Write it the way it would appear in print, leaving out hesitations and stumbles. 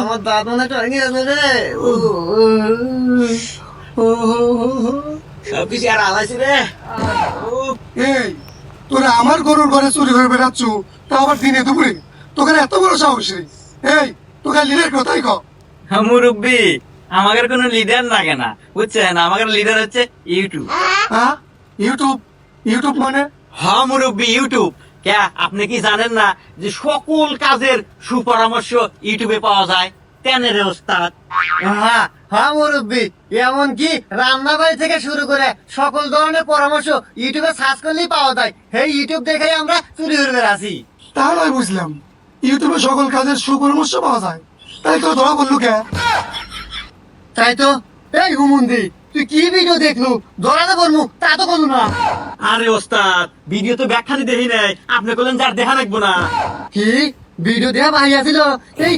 আমার দাঁত মনে টঙ্গে আছে রে। সব কিছু আর আলাইছি রে। এই তোরা আমার গরুর ঘরে চুরি করে বেড়াচ্ছ, তা আবার দিনে দুপুরে, তোকে এত বড় সাহস রে? এই তোকে লিডার কোথায় ক? মুরব্বী, আমাদের কোনো লিডার লাগে না, বুঝছেন? আমাদের লিডার হচ্ছে ইউটিউব। হ্যাঁ, ইউটিউব? ইউটিউব মানে? হ্যাঁ মুরব্বী, ইউটিউব। কে আপনি কি জানেন না যে সকল কাজের সুপরামর্শ ইউটিউবে পাওয়া যায়? তেনের ওস্তাদ। হ্যাঁ হ্যাঁ মুরব্বী, এমনকি রান্না বাড়ি থেকে শুরু করে সকল ধরনের পরামর্শ ইউটিউবে সার্চ করলেই পাওয়া যায়। এই ইউটিউব দেখে আমরা চুরি করে আসি। তাহলে আমি বুঝলাম ইউটিউবে সকল কাজের সুপরামর্শ পাওয়া যায়, তাই তো ধরা বললু কে? তাই তো। এই হুমুন্দি, তুই কি ভিডিও দেখলু? ধরাতে বলবো তা তো বলু না। আরে ওস্তাদ, ভিডিও তো ব্যাখ্যানি দেখি নাই, আপনি বললেন যার দেখা রাখবো না। কি ভিডিও দেয়া ভাই আছিল? এই